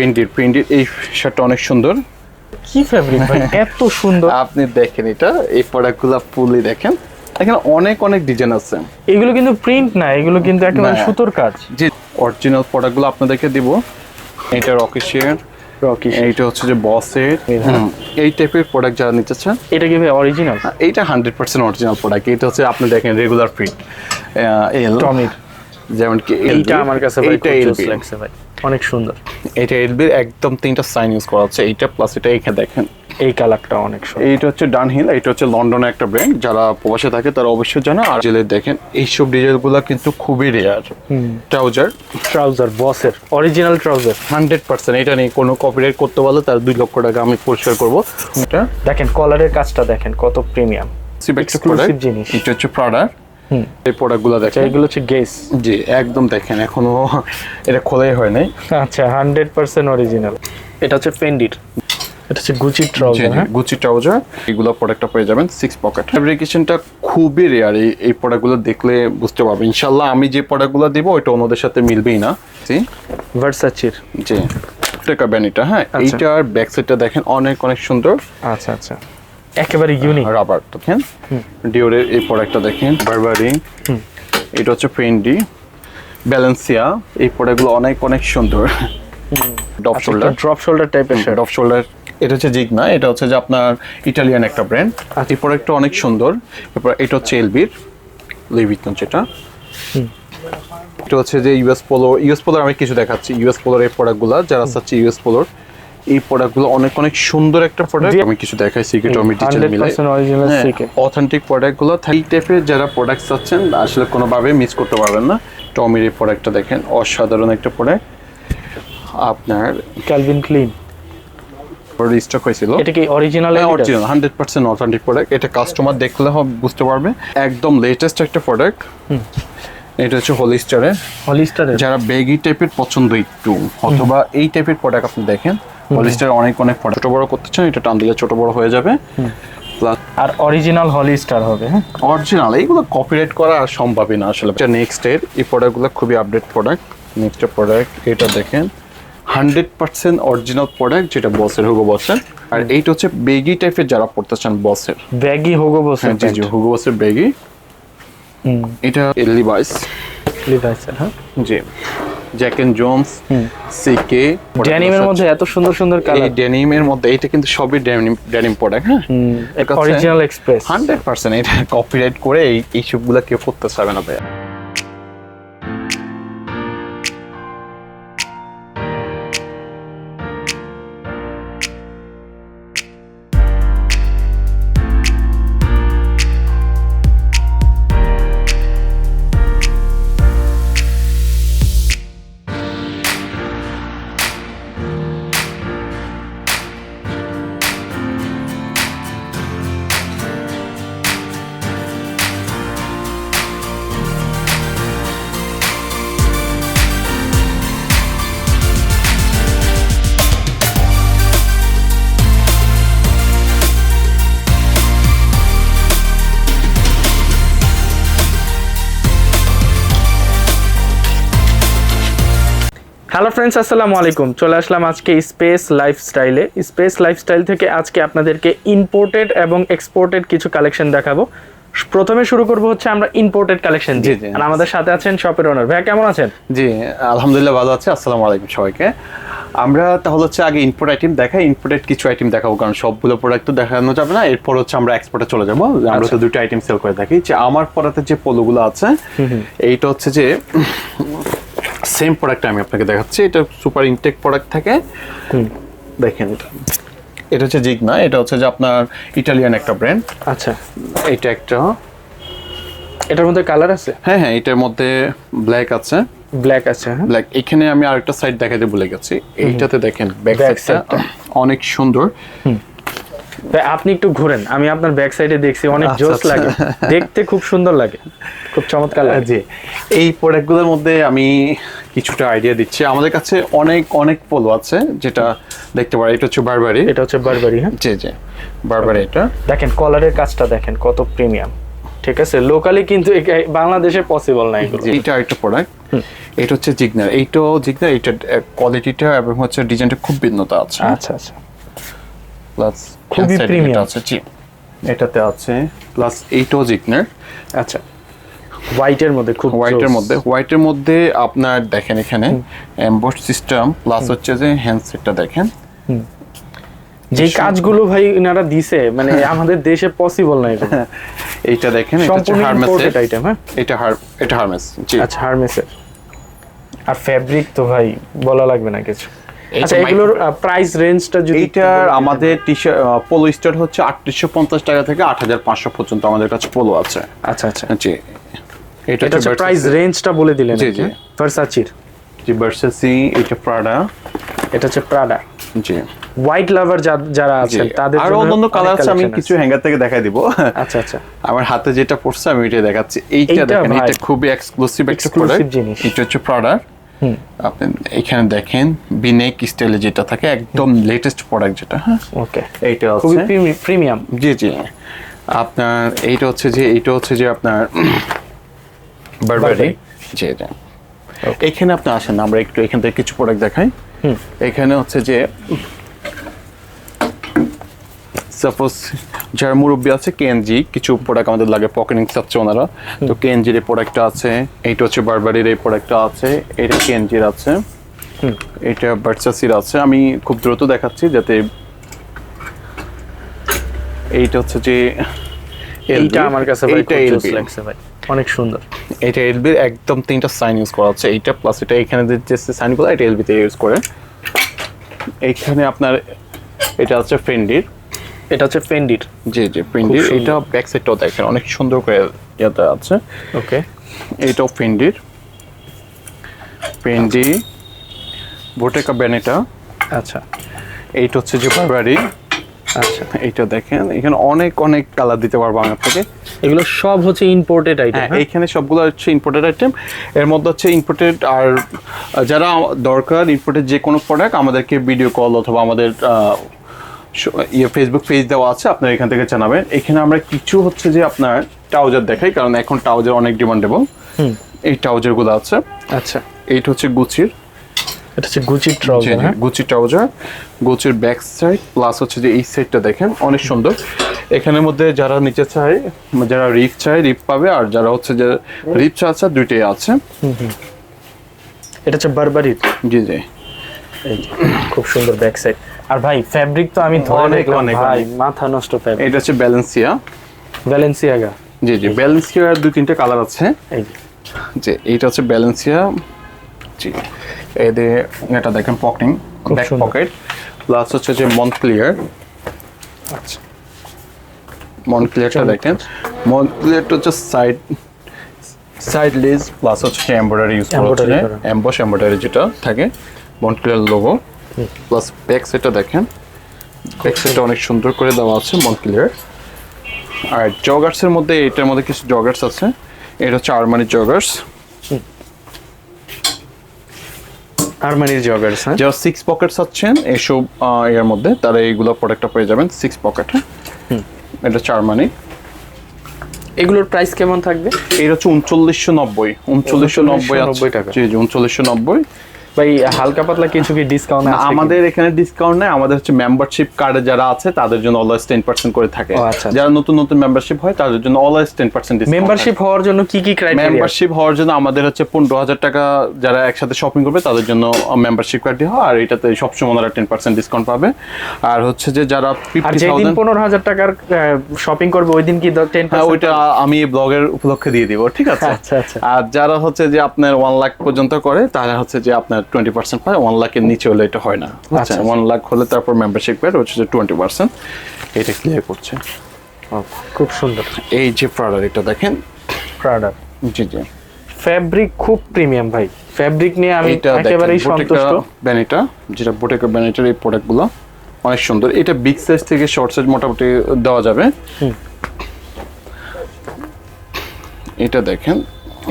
Printed এই শার্টটা অনেক সুন্দর। কি ফেব্রিক ভাই, এত সুন্দর! আপনি দেখেন এটা, এই প্রোডাক্টগুলো ফুললি দেখেন, এখানে অনেক অনেক ডিজাইন আছে। এগুলো কিন্তু প্রিন্ট না, এগুলো কিন্তু একেবারে সুতোর কাজ। যে অরিজিনাল প্রোডাক্টগুলো আপনাদেরকে দিব। এটা রকিশের, এইটা হচ্ছে যে বসের, এই টাইপের প্রোডাক্ট যারা নিতে চান। এটা কি ভাই অরিজিনাল? এইটা 100% অরিজিনাল প্রোডাক্ট। এটা হচ্ছে আপনি দেখেন রেগুলার প্রিন্ট এল টমির, যেমন কি এইটা আমার কাছে ভাই এইটা খুব এলবি লাগছে ভাই, অনেক সুন্দর। এটা এলবির একদম 3টা সাইন ইউজ করা আছে, এইটা প্লাস এটা এখানে দেখেন এই কালারটা অনেক সুন্দর। এইটা হচ্ছে ডানহিল, এটা হচ্ছে লন্ডনের একটা ব্র্যান্ড, যারা প্রবাসে থাকে তারা অবশ্যই জানে। আর জেলে দেখেন এইসব ডিজাইনগুলো কিন্তু খুবই রেয়ার। ট্রাউজার বসের অরিজিনাল ট্রাউজার 100%, এটা নেই কোনো কপিরাইট করতে পারলে তার 2 লক্ষ টাকা আমি পরিষ্কার করব। এটা দেখেন কলারের কাজটা দেখেন কত প্রিমিয়াম, এক্সক্লুসিভ জিনিস। এটা হচ্ছে প্রাডা। এই প্রোডাক্টগুলো দেখেন, এগুলো হচ্ছে গেস। জি একদম দেখেন এখনো এটা খোলাই হয় নাই। আচ্ছা 100% অরিজিনাল। এটা হচ্ছে ফেন্ডির, এটা হচ্ছে গুচি ট্রাউজার। গুচি ট্রাউজার, এগুলো প্রোডাক্টটা পেয়ে যাবেন 6 পকেট। ফেব্রিকেশনটা খুবই রেয়ার, এই প্রোডাক্টগুলো দেখলে বুঝতে পারবেন। ইনশাআল্লাহ আমি যে প্রোডাক্টগুলো দেব ওইটা অন্যদের সাথে মিলবেই না। জি ভার্সাচির, জি টাকা ব্যানিটা। হ্যাঁ এইটার ব্যাক সাইডটা দেখেন অনেক অনেক সুন্দর। আচ্ছা আচ্ছা, একেবারে ইউনিক। রাবার দেখেন, ডিওরের এই প্রোডাক্টটা দেখেন, বারবারি। এটা হচ্ছে ফেন্ডি, ব্যালেন্সিয়া, এই প্রোডাক্টগুলো অনেক অনেক সুন্দর। ড্রপ শোল্ডার টাইপের শার্ট, ড্রপ শোল্ডার। এটা হচ্ছে জিগনা, এটা হচ্ছে যে আপনার ইটালিয়ান একটা ব্র্যান্ড। এই প্রোডাক্টটা অনেক সুন্দর। এরপর এটা হচ্ছে এলবির লুই ভিতন, যেটা এটা হচ্ছে যে ইউএস পোলোর আমি কিছু দেখাচ্ছি। ইউএস পোলোর এই প্রোডাক্টগুলো যারা চাচ্ছে ইউএস পোলোর এই প্রোডাক্টগুলো অনেক অনেক সুন্দর একটা প্রোডাক্ট। আমি কিছু দেখাই সিক্রেট টমি ডিটেইল মিলাই, অথেন্টিক প্রোডাক্টগুলো। এই টাইপের যারা প্রোডাক্ট চাচ্ছেন আসলে কোনোভাবে মিস করতে পারবেন না। টমির এই প্রোডাক্টটা দেখেন, অসাধারণ একটা প্রোডাক্ট। আপনার ক্যালভিন ক্লিন স্টক হয়েছিল। এটা কি অরিজিনাল? Original 100% authentic product. এটা কাস্টমার দেখলে বুঝতে পারবে একদম লেটেস্ট একটা প্রোডাক্ট। এটা হচ্ছে হলিস্টারের। যারা বেগি টাইপের পছন্দ একটু অথবা এই টাইপের প্রোডাক্ট আপনি দেখেন, হলিস্টার অনেক অনেক ছোট বড় করতে চান, এটা টান দিলে ছোট বড় হয়ে যাবে। আর অরিজিনাল হলিস্টার হবে। হ্যাঁ অরিজিনাল, এইগুলো কপিরাইট করা আর সম্ভবই না আসলে। এটা নেক্সট এর এই প্রোডাক্টগুলো খুবই আপডেট প্রোডাক্ট। নেক্সট প্রোডাক্ট এটা দেখেন 100% অরিজিনাল প্রোডাক্ট, যেটা বসের, হুগো বসের। আর এইটা হচ্ছে বেগি টাইপের যারা পড়তে চান বসের, ব্যাগি হুগো বসের। জি জি হুগো বসের বেগি। এটা লিভাইস, হ্যাঁ জি জ্যাক এন্ড জোন্স, সিকে। ডেনিমের মধ্যে এত সুন্দর সুন্দর কালার। এই ডেনিমের মধ্যে এটা কিন্তু সবই ডেনিম প্রোডাক্ট। হ্যাঁ অরিজিনাল এক্সপ্রেস 100%। এটা কপিরাইট করে এই সবগুলা কেউ পড়তে চাবে না ভাই। হ্যালো ফ্রেন্ডস, আসসালামু আলাইকুম। চলে আসলাম আজকে স্পেস লাইফস্টাইলে। স্পেস লাইফস্টাইল থেকে আজকে আপনাদেরকে ইম্পোর্টেড এবং এক্সপোর্টেড কিছু কালেকশন দেখাবো। প্রথমে শুরু করব হচ্ছে আমরা ইম্পোর্টেড কালেকশন দিয়ে। আর আমাদের সাথে আছেন শপের ওনার ভাই, কেমন আছেন? জি আলহামদুলিল্লাহ ভালো আছি। আসসালামু আলাইকুম সবাইকে। আমরা তাহলে হচ্ছে আগে ইম্পোর্ট আইটেম দেখাই, ইম্পোর্টেড কিছু আইটেম দেখাবো, কারণ সবগুলো প্রোডাক্ট তো দেখানো যাবে না। এরপর হচ্ছে আমরা এক্সপোর্টে চলে যাবো। আমরা তো দুটো আইটেম সেল করে থাকি। যে আমার পরাতে যে পোলোগুলো আছে, এইটা হচ্ছে যে সেম প্রোডাক্ট আমি আপনাকে দেখাচ্ছি। এটা সুপার ইনটেক প্রোডাক্ট থাকে। দেখেন এটা হচ্ছে জিগনা, এটা হচ্ছে যে আপনার ইটালিয়ান একটা ব্র্যান্ড। আচ্ছা এটা একটা, এটার মধ্যে কালার আছে? হ্যাঁ হ্যাঁ, এটার মধ্যে ব্ল্যাক আছে। ব্ল্যাক আছে, হ্যাঁ ব্ল্যাক। এখানে আমি আরেকটা সাইড দেখাতে ভুলে গেছি। এইটাতে দেখেন ব্যাক সাইডটা অনেক সুন্দর। আপনি একটু ঘুরেন, আমি আপনার ব্যাক সাইডে দেখছি, অনেক জোস লাগে দেখতে, খুব সুন্দর লাগে, খুব চমৎকার লাগে। জি এই প্রোডাক্টগুলোর মধ্যে আমি কিছুটা আইডিয়া দিচ্ছি। আমাদের কাছে অনেক অনেক পোলো আছে, যেটা দেখতে পারে। এটা হচ্ছে বারবারি। এটা হচ্ছে বারবারি, হ্যাঁ জি জি বারবারি। এটা দেখেন কলারের কাজটা দেখেন কত প্রিমিয়াম। ঠিক আছে, লোকালি কিন্তু বাংলাদেশে পসিবল না এগুলো। এটা একটা প্রোডাক্ট, এটা হচ্ছে জিগনার, এইটাও জিগনার, এটা কোয়ালিটিটা এবং হচ্ছে ডিজাইনটা খুব ভিন্নতা আছে। আচ্ছা আচ্ছা, প্লাস খুবই প্রিমিয়াম আছে, জি এটাতে আছে। প্লাস এইটাও জিগনার। আচ্ছা, হোয়াইটের মধ্যে, খুব হোয়াইটের মধ্যে আপনার দেখেন এখানে এমবস সিস্টেম, প্লাস হচ্ছে যে হ্যান্ডসেটটা দেখেন। যে কাজগুলো ভাই এনারা দিছে, মানে আমাদের দেশে পসিবল না এটা। এইটা দেখেন, এটা হচ্ছে সম্পূর্ণ হারমেসের ইম্পোর্টেড আইটেম। হ্যাঁ, এটা হারমেস, জি। আচ্ছা, হারমেসের। আর ফেব্রিক তো ভাই বলা লাগবে না কিছু। এইটা আচ্ছা, এগুলোর প্রাইস রেঞ্জটা যদি এইটার আমাদের টি-শার্ট পোলো স্টার্ট হচ্ছে 3850 টাকা থেকে 8500 পর্যন্ত আমাদের কাছে পোলো আছে। আচ্ছা আচ্ছা, জি এটা হচ্ছে প্রাইস রেঞ্জটা বলে দিলেন। জি জি, ভার্সাচির, জি ভার্সাসি, এটা প্রাডা, এটা হচ্ছে প্রাডা। জি, হোয়াইট লাভার যারা আছেন তাদের আর জন্য অন্যান্য কালার আছে, আমি collection কিছু হ্যাঙ্গার থেকে দেখাই দিব। আচ্ছা আচ্ছা, আমার হাতে যেটা পড়ছে আমি এটা দেখাচ্ছি। এইটা এইটা দেখেন, ভাই এটা খুবই এক্সক্লুসিভ একটা exclusive প্রোডাক্ট জিনিস। এটা হচ্ছে প্রাডা। আপনি এখানে দেখেন বিনেক স্টাইলে যেটা থাকে, একদম লেটেস্ট প্রোডাক্ট যেটা। হ্যাঁ, ওকে, এইটা খুবই হচ্ছে প্রিমিয়াম। জি জি। আপনার এইটা হচ্ছে যে আপনার বারবারি, জি জি। এখানে আপনি আসেন, আমরা একটু এখান থেকে কিছু প্রোডাক্ট দেখাই। এখানে হচ্ছে যে সাপোজ যারা মুরব্বী আছে, কেএনজি কিছু প্রোডাক্ট আমাদের লাগে, পকেটিং চাচ্ছে ওনারা, তো কেএনজির এই প্রোডাক্টটা আছে। এইটা হচ্ছে বারবারির এই প্রোডাক্টটা আছে, এটা কেএনজির আছে, এটা ভার্সাসির আছে। আমি খুব দ্রুত দেখাচ্ছি যাতে। এইটা হচ্ছে যে এইটা আমার কাছে ভাই এইটা খুব জোস LB লাগছে ভাই, অনেক সুন্দর। এটা এলবির একদম 3টা সাইন ইউজ করা হচ্ছে, এইটা প্লাস এটা এখানে যে সাইনগুলো এটা এলবিতে ইউজ করে। এইখানে আপনার এটা হচ্ছে ফেন্ডির, এটা হচ্ছে ফেন্ডির। জি জি, ফেন্ডির। এটা ব্যাক সাইডটাও দেখেন অনেক সুন্দর করে ইয়াতে আছে। ওকে, এইটাও ফেন্ডির, বোটেকা বেনেটা। আচ্ছা এইটা হচ্ছে যে বারবারি। আচ্ছা, এইটা দেখেন, এখানে অনেক অনেক কালার দিতে পারবো আমার থেকে। এগুলো সব হচ্ছে ইম্পোর্টেড আইটেম। হ্যাঁ, এইখানে সবগুলো হচ্ছে ইম্পোর্টেড আইটেম। এর মধ্যে হচ্ছে ইম্পোর্টেড, আর যারা দরকার ইম্পোর্টেড যে কোনো প্রোডাক্ট আমাদেরকে ভিডিও কল অথবা আমাদের ফেসবুক পেজ দেওয়া আছে, আপনারা এখান থেকে জানাবেন। এখানে আমরা কিছু হচ্ছে যে আপনার ট্রাউজার দেখাই, কারণ এখন ট্রাউজার অনেক ডিমান্ডেবল। এই ট্রাউজার গুলো আছে। আচ্ছা, এইটা হচ্ছে গুচির, এটা হচ্ছে গুচি ট্রাউজার। হ্যাঁ, গুচি ট্রাউজার, গুচির ব্যাক সাইড, প্লাস হচ্ছে যে এই সাইডটা দেখেন অনেক সুন্দর। এখানের মধ্যে যারা নিচে চায়, যারা রিপ চায় রিপ পাবে, আর যারা হচ্ছে যে রিপ চাচ্ছে দুইটাই আছে। এটা হচ্ছে বারবারির। জি জি, এই যে খুব সুন্দর ব্যাক সাইড। আর ভাই ফেব্রিক তো আমি ধরে অনেক, দেখলাম অনেক, ভাই, অনেক। মাথা নষ্ট ফেব্রিক। এটা হচ্ছে ব্যালেন্সিয়া, ভ্যালেন্সিয়াগা। জি জি, ব্যালেন্সিয়ার 2-3টে কালার আছে। এই যে যে এইটা হচ্ছে ব্যালেন্সিয়া, জি। এদের এটা দেখেন পকেটিং, ব্যাক সুন্দর। পকেট, প্লাস হচ্ছে যে মন্টক্লিয়ার। আচ্ছা, মন্টক্লিয়ারটা দেখেন, মন্টক্লিয়ারটা হচ্ছে সাইড লেজ, প্লাস হচ্ছে এমব্রয়ডারি ইউজ করা হচ্ছে, Embroidery করা। এমবস এমব্রয়ডারি যেটা থাকে, মন্টক্লিয়ার লোগো। প্লাস ব্যাক সাইডটা দেখেন, ব্যাক সাইডটা অনেক সুন্দর করে দেওয়া আছে মন্টক্লিয়ার। আর জগার্সের মধ্যে এটার মধ্যে কিছু জগার্স আছে, এটা হচ্ছে আরমানি জগার্স। আরমানির জগার্স। হ্যাঁ, যারা 6 পকেটস আছেন এসব এর মধ্যে, তারা এইগুলো প্রোডাক্টটা পেয়ে যাবেন 6 পকেটে। এটা হচ্ছে আরমানি। এগুলোর প্রাইস কেমন থাকবে? এটা হচ্ছে 3990, 3990 টাকা। জি জি, 3990। ভাই হালকা পাতলা কিছু কি ডিসকাউন্ট আছে? আমাদের এখানে ডিসকাউন্ট নেই, আমাদের হচ্ছে মেম্বারশিপ কার্ডে যারা আছে তাদের জন্য অলওয়েজ 10% করে থাকে। ও, আচ্ছা, যারা নতুন নতুন মেম্বারশিপ হয় তাদের জন্য অলওয়েজ 10% ডিসকাউন্ট। মেম্বারশিপ হওয়ার জন্য কি কি ক্রাইটেরিয়া? মেম্বারশিপ হওয়ার জন্য আমাদের হচ্ছে 15,000 টাকা যারা একসাথে শপিং করবে তাদের জন্য মেম্বারশিপ কার্ড দেওয়া হয়, আর এটাতে সবসময় ওনারা 10% ডিসকাউন্ট পাবে। আর হচ্ছে যে যারা আর যেদিন 50,000, 15,000 টাকার শপিং করবে ওই দিন কি 10%? হ্যাঁ, ওইটা আমি ব্লগের উপলক্ষে দিয়ে দিব, ঠিক আছে? আচ্ছা আচ্ছা, আর যারা হচ্ছে যে আপনার 1 লাখ পর্যন্ত করে তারা হচ্ছে যে আপনার 20% পায়, 1 লাখের নিচে হলে এটা হয় না। আচ্ছা, 1 লাখ হলে তারপর মেম্বারশিপ পেড হচ্ছে যে 20%, এটা ক্লিয়ার করছে। খুব সুন্দর। এই যে প্রোডাক্ট এটা দেখেন, প্রাডা। জি জি, ফেব্রিক খুব প্রিমিয়াম ভাই, ফেব্রিক নিয়ে আমি এটা একেবারেই সন্তুষ্ট। বেনিটা, যেটা বোটেকা বেনিটার এই প্রোডাক্টগুলো অনেক সুন্দর। এটা বিগ সাইজ থেকে শর্ট সাইজ মোটামুটি দেওয়া যাবে। এটা দেখেন,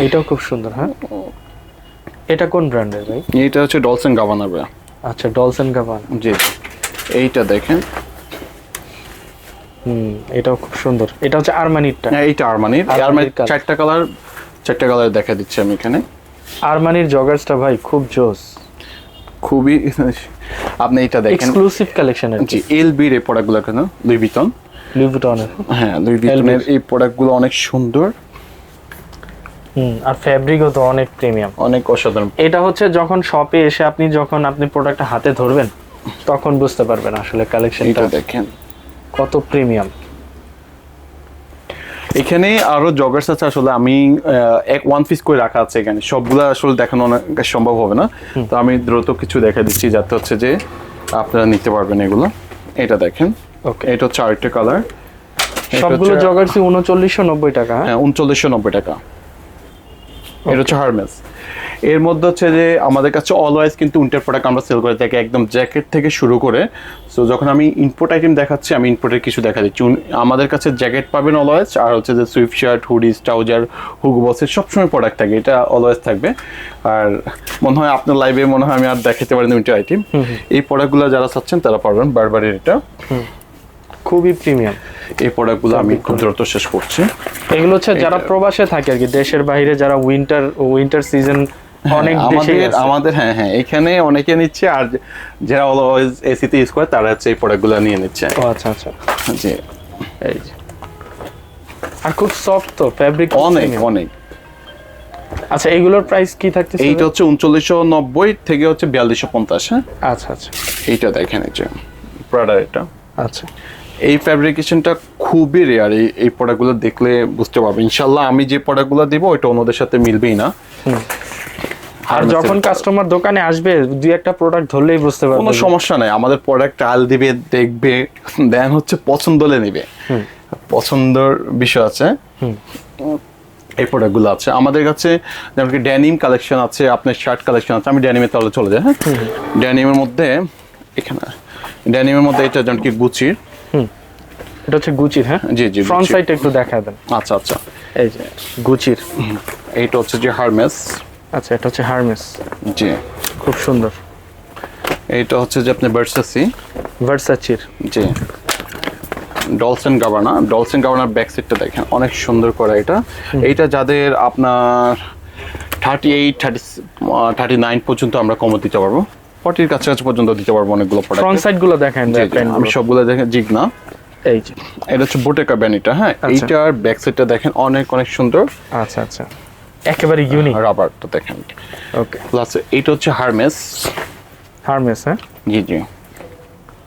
এইটাও খুব সুন্দর। হ্যাঁ, এটা কোন ব্র্যান্ডের ভাই? এটা হচ্ছে ডলস এন্ড গাবানা। আচ্ছা, ডলস এন্ড গাবানা। জি, এইটা দেখেন, এটাও খুব সুন্দর। এটা হচ্ছে আরমানিরটা। এইটা আরমানির। আরমানির কাজ। 4টা কালার দেখা দিচ্ছি আমি এখানে। আরমানির জগার্সটা ভাই খুব জোস, খুবই আপনি এটা দেখেন এক্সক্লুসিভ কালেকশন আর কি। জি এলবির এই প্রোডাক্টগুলো কেন লুই ভিতন, লুই ভিটনের, হ্যাঁ লুই ভিতনের এই প্রোডাক্টগুলো অনেক সুন্দর, আর ফ্যাব্রিকও তো অনেক প্রিমিয়াম, অনেক অসাধারণ। এটা হচ্ছে যখন শপে এসে আপনি প্রোডাক্টটা হাতে ধরবেন তখন বুঝতে পারবেন আসলে কালেকশনটা এটা দেখেন কত প্রিমিয়াম। এখানে আরো জগার্স আছে, আসলে আমি এক ওয়ান পিস করে রাখা আছে এখানে, সবগুলো আসলে দেখানো অনেক সম্ভব হবে না, তো আমি দ্রুত কিছু দেখা দিচ্ছি যাতে হচ্ছে যে আপনারা নিতে পারবেন এগুলো। এটা দেখেন, ওকে, এটা হচ্ছে আরেকটা কালার, সবগুলো জগার্সই 3990 টাকা। হ্যাঁ 3990 টাকা। এটা হচ্ছে হারমেস। এর মধ্যে হচ্ছে যে আমাদের কাছে অলওয়েজ কিন্তু উইন্টার প্রোডাক্ট আমরা সেল করে থাকি, একদম জ্যাকেট থেকে শুরু করে। সো যখন আমি ইম্পোর্ট আইটেম দেখাচ্ছি, আমি ইম্পোর্টের কিছু দেখা দিচ্ছি। আমাদের কাছে জ্যাকেট পাবেন অলওয়েজ, আর হচ্ছে যে Swift shirt, hoodies, trouser, Hugo বসের সবসময় প্রোডাক্ট থাকে, এটা অলওয়েজ থাকবে। আর মনে হয় আপনার লাইভে মনে হয় আমি আর দেখাতে পারিনি উইন্টার আইটেম। এই প্রোডাক্টগুলো যারা চাচ্ছেন তারা পারবেন। বারবারের এটা খুবই প্রিমিয়াম। এই প্রোডাক্টগুলো আমি খুব দ্রুত শেষ করছি। এগুলো হচ্ছে যারা প্রবাসে থাকে আর কি, দেশের বাইরে যারা উইন্টার সিজন অনেক দেশে আমাদের হ্যাঁ হ্যাঁ এখানে অনেকে নিচ্ছে, আর যারা অলওয়েজ এসিতে ইউজ করে তারা হচ্ছে এই প্রোডাক্টগুলো নিয়ে নিচ্ছে। ও আচ্ছা আচ্ছা, জি এই যে, আর খুব সফট তো ফ্যাব্রিক অনেক অনেক। আচ্ছা এগুলোর প্রাইস কি থাকতেছে? এইটা হচ্ছে 3990 থেকে হচ্ছে 4250। হ্যাঁ আচ্ছা আচ্ছা, এইটা দেখেন, এই যে প্রাডার, এটা আচ্ছা এই ফ্যাব্রিকেশনটা খুবই রেয়ার। এই প্রোডাক্টগুলো দেখলে বুঝতে পারবে ইনশাল্লাহ আমি যে প্রোডাক্টগুলো দেবো ওইটা অন্যদের সাথে মিলবেই না। আর যখন কাস্টমার দোকানে আসবে দুই একটা প্রোডাক্ট ধরলেই বুঝতে পারবে, কোনো সমস্যা নাই, আমাদের প্রোডাক্ট ট্রায়াল দিবে, দেখবে, দেন হচ্ছে পছন্দ হলে নেবে। পছন্দের বিষয় আছে। এই প্রোডাক্টগুলো আছে আমাদের কাছে, যেমন কি ড্যানিম কালেকশন আছে, আপনার শার্ট কালেকশন আছে। আমি ড্যানিমের তাহলে চলে যাই। হ্যাঁ ড্যানিমের মধ্যে এখানে ড্যানিমের মধ্যে এটা যেমন কি গুচির, এটা হচ্ছে গুচির। হ্যাঁ জি জি, ফ্রন্ট সাইডটা একটু দেখায় দেন। আচ্ছা আচ্ছা, এই যে গুচির, এইটা হচ্ছে যে হারমেস। আচ্ছা এটা হচ্ছে হারমেস, জি খুব সুন্দর। এইটা হচ্ছে যে আপনি ভার্সাচির, জি ডলসেন গাবানা। ডলসেন গাবানার ব্যাক সাইডটা দেখেন অনেক সুন্দর করে। এইটা যাদের আপনার 38 39 পর্যন্ত আমরা কমে দিতে পারবো, 40 কাছাকাছি পর্যন্ত দিতে পারবো অনেকগুলো প্রোডাক্ট। ফ্রন্ট সাইড গুলো দেখেন, আমি সবগুলো দেখেন জিগ না, এই যে এটা হচ্ছে বোটেকা ব্যান্ড এটা। হ্যাঁ এইটার ব্যাক সাইডটা দেখেন অনেক অনেক সুন্দর। আচ্ছা আচ্ছা, একেবারে ইউনিক। রাবারটা দেখেন, ওকে, প্লাস এইটা হচ্ছে হারমেস। হারমেস, হ্যাঁ জি জি,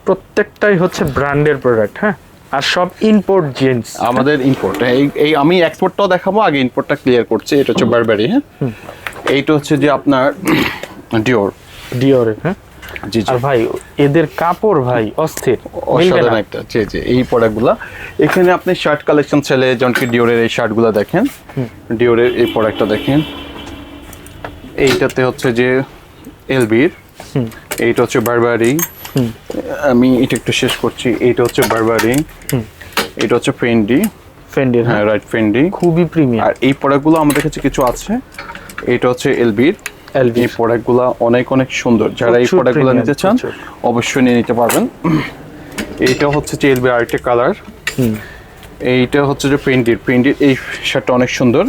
প্রত্যেকটাই হচ্ছে ব্র্যান্ডের প্রোডাক্ট। হ্যাঁ আর সব ইম্পোর্ট জিন্স, আমাদের ইম্পোর্ট। এই আমি এক্সপোর্টটাও দেখাবো, আগে ইম্পোর্টটা ক্লিয়ার করছি। এটা হচ্ছে বারবারি। হ্যাঁ এইটা হচ্ছে যে আপনার ডিওরের। হ্যাঁ জি জি, আর ভাই এদের কাপড় ভাই অস্থির, অসাধারণ একটা। জি জি, এই প্রোডাক্টগুলো এখানে আপনি শার্ট কালেকশন ছেলে, যেমন কি ডিওরের এই শার্টগুলো দেখেন, ডিওরের এই প্রোডাক্টটা দেখেন। এইটাতে হচ্ছে যে এলবির, এইটা হচ্ছে বারবারি। আমি এটা একটু শেষ করছি। এইটা হচ্ছে বারবারি, এটা হচ্ছে ফেন্ডি। হ্যাঁ রাইট, ফেন্ডি খুবই প্রিমিয়াম। আর এই প্রোডাক্টগুলো আমাদের কাছে কিছু আছে। এটা হচ্ছে এলবির। এই প্রোডাক্টগুলো অনেক অনেক সুন্দর, যারা এই প্রোডাক্টগুলো নিতে চান অবশ্যই নিয়ে নিতে পারবেন। এইটা হচ্ছে যে এলবির আরেকটা কালার। এইটা হচ্ছে যে ফেন্ডির এই শার্টটা অনেক সুন্দর।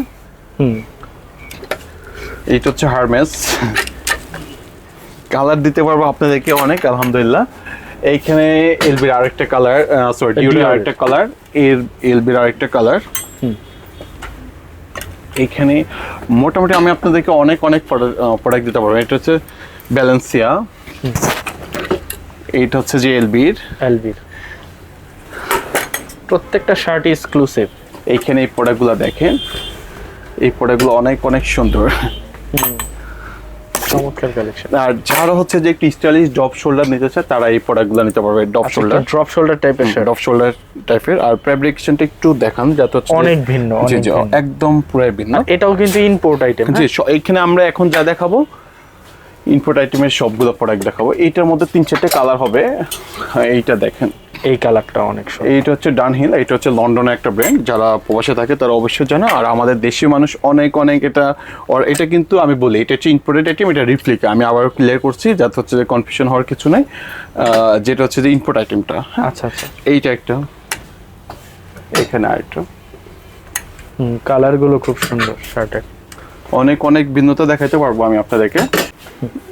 এইটা হচ্ছে হারমেস। কালার দিতে পারবো আপনাদেরকে অনেক, আলহামদুলিল্লাহ। এইখানে এলবির আরেকটা কালার, সরি ডিওরের আরেকটা কালার, এলবির আরেকটা কালার। এইখানে মোটামুটি আমি আপনাদেরকে অনেক অনেক প্রোডাক্ট দিতে পারবো। এটা হচ্ছে ব্যালেন্সিয়া, এইটা হচ্ছে যে এলবির। প্রত্যেকটা শার্ট এক্সক্লুসিভ। এইখানে এই প্রোডাক্টগুলো দেখেন, এই প্রোডাক্টগুলো অনেক অনেক সুন্দর, চমৎকার কালেকশন। আর যারা হচ্ছে যে একটু স্টাইলিশ ড্রপ শোল্ডার নিতে চায় তারা এই প্রোডাক্টগুলো নিতে পারবে। ড্রপ শোল্ডার টাইপের শার্ট, ড্রপ শোল্ডার টাইপের। আর ফ্যাব্রিকেশনটা একটু দেখান যাতে হচ্ছে অনেক ভিন্ন, জি জি, একদম পুরো ভিন্ন। এটাও কিন্তু ইম্পোর্ট আইটেম। জি, এইখানে আমরা এখন যা দেখাবো ইম্পোর্ট আইটেমের সবগুলো প্রোডাক্ট দেখাবো। এইটার মধ্যে 3-4টে কালার হবে। এইটা দেখেন, এই কালারটা অনেক সুন্দর। এইটা হচ্ছে ডানহিল, এটা হচ্ছে লন্ডনের একটা ব্র্যান্ড, যারা প্রবাসে থাকে তারা অবশ্যই জানে। আর আমাদের দেশীয় মানুষ অনেক অনেক এটা কিন্তু আমি বলি এটা হচ্ছে ইম্পোর্টেড আইটেম, এটা রিপ্লিকা। আমি আবার ক্লিয়ার করছি যাতে হচ্ছে যে কনফিউশন হওয়ার কিছু নাই। যেটা হচ্ছে যে ইম্পোর্ট আইটেমটা। আচ্ছা আচ্ছা, এইটা একটা, এখানে আরেকটা। কালারগুলো খুব সুন্দর শার্টের। অনেক অনেক ভিন্নতা দেখাতে পারবো আমি আপনাদেরকে।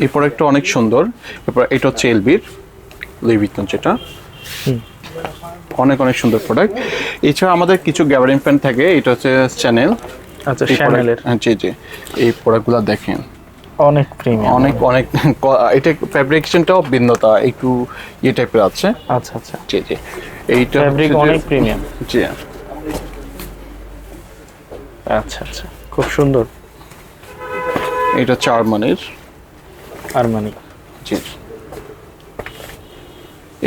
এই প্রোডাক্টটা অনেক সুন্দর। এরপর এটা হচ্ছে এলবির লুই ভিতন, যেটা অনেক অনেক সুন্দর প্রোডাক্ট। এছাড়া আমাদের কিছু গ্যাবারিং প্যান্ট থাকে, এটা হচ্ছে চ্যানেল। আচ্ছা, চ্যানেলের। জি জি, এই প্রোডাক্টগুলো দেখেন অনেক প্রিমিয়াম, অনেক অনেক এটা ফ্যাব্রিকেশনটাও ভিন্নতা একটু ইয়ে টাইপের আছে। আচ্ছা আচ্ছা, জি জি, এইটা ফ্যাব্রিক অনেক প্রিমিয়াম। জি আচ্ছা আচ্ছা, খুব সুন্দর। এটা হচ্ছে আরমানির। আরমানি। জি,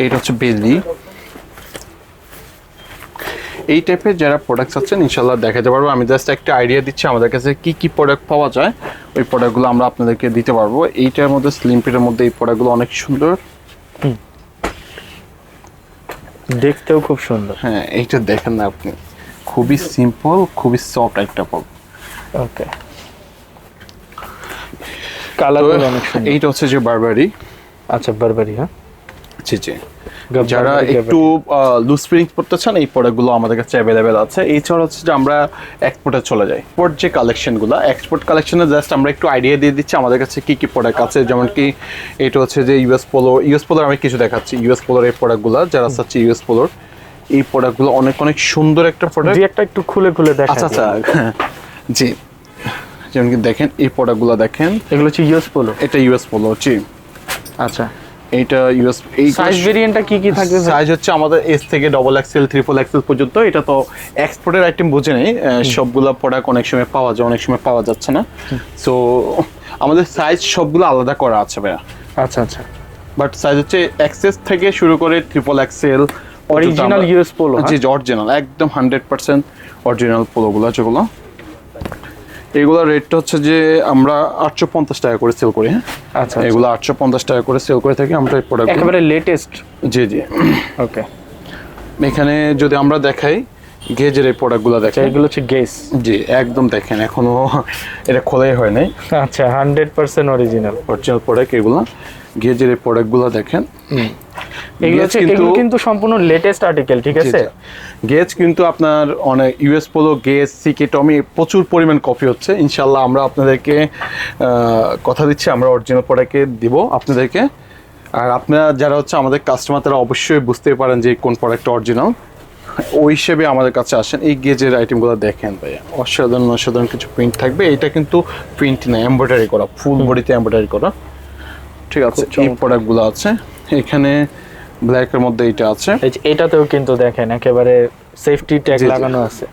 এইটা হচ্ছে বেলি। এই টাইপের যারা প্রোডাক্টস আছেন ইনশাল্লাহ দেখাতে পারবো। আমি জাস্ট একটা আইডিয়া দিচ্ছি আমাদের কাছে কি কি প্রোডাক্ট পাওয়া যায়, ওই প্রোডাক্টগুলো আমরা আপনাদেরকে দিতে পারবো। এইটার মধ্যে স্লিম ফিটের মধ্যে এই প্রোডাক্টগুলো অনেক সুন্দর, দেখতেও খুব সুন্দর। হ্যাঁ এইটা দেখেন না আপনি, খুবই সিম্পল, খুবই সফট একটা পপ। ওকে, কালারগুলো অনেক সুন্দর। এইটা হচ্ছে যে বারবারি। আচ্ছা, বারবারি। হ্যাঁ, জি জি, যারা একটু লুজ ফিটিংস পড়তে চান এই প্রোডাক্টগুলো আমাদের কাছে অ্যাভেলেবেল আছে। এছাড়া হচ্ছে যে আমরা এক্সপোর্টে চলে যাই। এক্সপোর্ট যে কালেকশনগুলো, এক্সপোর্ট কালেকশনে জাস্ট আমরা একটু আইডিয়া দিয়ে দিচ্ছি আমাদের কাছে কি কি প্রোডাক্ট আছে। যেমন কি এটা হচ্ছে যে ইউএস পোলোর আমি কিছু দেখাচ্ছি। ইউএস পোলোর এই প্রোডাক্টগুলো যারা চাচ্ছে ইউএস পোলোর এই প্রোডাক্টগুলো অনেক অনেক সুন্দর একটা প্রোডাক্ট। একটা একটু খুলে খুলে দেখা। আচ্ছা আচ্ছা, জি, যেমন কি দেখেন এই প্রোডাক্টগুলো দেখেন, এগুলো হচ্ছে ইউএস পোলো। এটা ইউএস পোলো। জি আচ্ছা, এইটা ইউএস। এই সাইজ ভেরিয়েন্টটা কি কি থাকবে? সাইজ হচ্ছে আমাদের এস থেকে ডবল এক্সেল, ট্রিপল এক্সেল পর্যন্ত। এটা তো এক্সপোর্টের আইটেম বুঝে নেই, সবগুলো প্রোডাক্ট অনেক সময় পাওয়া যায়, অনেক সময় পাওয়া যাচ্ছে না। সো আমাদের সাইজ সবগুলো আলাদা করা আছে ভাইয়া। আচ্ছা আচ্ছা, বাট সাইজ হচ্ছে এক্সেস থেকে শুরু করে triple XL, original US polo. জি অরিজিনাল, একদম 100% অরিজিনাল পোলোগুলো যেগুলো। এগুলোর রেটটা হচ্ছে যে আমরা 850 টাকা করে সেল করি। হ্যাঁ আচ্ছা, এগুলো 850 টাকা করে সেল করে থাকি আমরা এই প্রোডাক্ট, একেবারে লেটেস্ট। জি জি। ওকে, এখানে যদি আমরা দেখাই গেজের এই প্রোডাক্টগুলো দেখেন, এগুলো হচ্ছে গেজ। জি একদম দেখেন এখনো এটা খোলাই হয় নাই। আচ্ছা, 100% অরিজিনাল প্রোডাক্ট এগুলো। গেজের এই প্রোডাক্টগুলো দেখেন, এগুলো কিন্তু সম্পূর্ণ লেটেস্ট আর্টিকেল, ঠিক আছে। গেজ কিন্তু আপনার অনেক ইউএস পোলো, গেজ, সিকে, টমি প্রচুর পরিমাণ কপি হচ্ছে। ইনশাল্লাহ আমরা আপনাদেরকে কথা দিচ্ছি আমরা অরিজিনাল প্রোডাক্টে দিব আপনাদেরকে। আর আপনারা যারা হচ্ছে আমাদের কাস্টমার তারা অবশ্যই বুঝতে পারেন যে কোন প্রোডাক্ট অরিজিনাল, ওই হিসেবে আমাদের কাছে আসেন। এই গেজের আইটেমগুলো দেখেন ভাইয়া, অসাধারণ অসাধারণ কিছু প্রিন্ট থাকবে। এটা কিন্তু প্রিন্ট না, এমব্রয়ডারি করা, ফুল বডিতে এমব্রয়ডারি করা, ঠিক আছে। এই প্রোডাক্টগুলো আছে এখানে। ব্ল্যাকের মধ্যে এটা আছে, এটাতেও কিন্তু দেখেন একেবারে সেফটি ট্যাগ লাগানো আছে,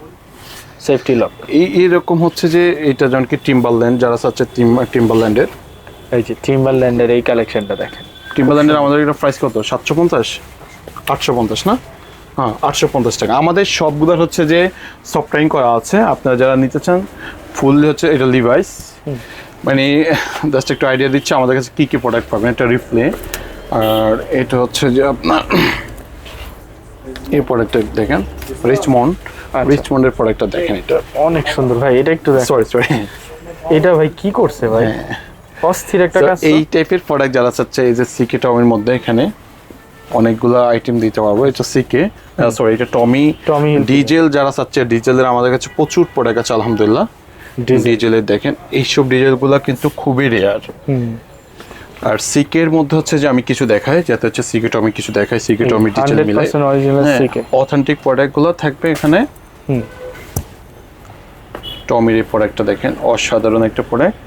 সেফটি লক। এইরকম হচ্ছে যে এটা যেমন কি টিম্বারল্যান্ড, যারা চাচ্ছে টিম্বারল্যান্ডের, এই যে টিম্বারল্যান্ডের এই কালেকশনটা দেখেন। টিম্বারল্যান্ডের আমাদের এটা প্রাইস কত? 750, 850 না? হ্যাঁ 850 টাকা। আমাদের সবগুলোর হচ্ছে যে সফটওয়্যারিং করা আছে। আপনারা যারা নিতে চান ফুল হচ্ছে এটা লিভাইস, মানে জাস্ট একটু আইডিয়া দিচ্ছে আমাদের কাছে কী কী প্রোডাক্ট পাবেন। এটা রিফ্লে, আর এটা হচ্ছে যে আপনার এই প্রোডাক্টটা দেখেন রিচমন্ডের প্রোডাক্টটা দেখেন। এটা অনেক সুন্দর ভাই, এটা একটু সরি এটা ভাই কি করছে ভাই, অস্থির একটা কাজ। এই টাইপের প্রোডাক্ট যারা চাচ্ছে এই যে সিকে টমির মধ্যে এখানে অনেকগুলো আইটেম দিতে পারবো। এটা সিকে, সরি এটা টমি ডিজেল, যারা চাচ্ছে ডিজেলের আমাদের কাছে প্রচুর প্রোডাক্ট আছে আলহামদুলিল্লাহ। ডিজেলের দেখেন এইসব ডিজেলগুলো কিন্তু খুবই রেয়ার। আর সিকের মধ্যে হচ্ছে যে আমি কিছু দেখাই, যাতে হচ্ছে সিকে টমি কিছু দেখাই, সিকে টমি ডিজেল মিলে অথেন্টিক প্রোডাক্টগুলো থাকবে এখানে। টমির এই প্রোডাক্টটা দেখেন, অসাধারণ একটা প্রোডাক্ট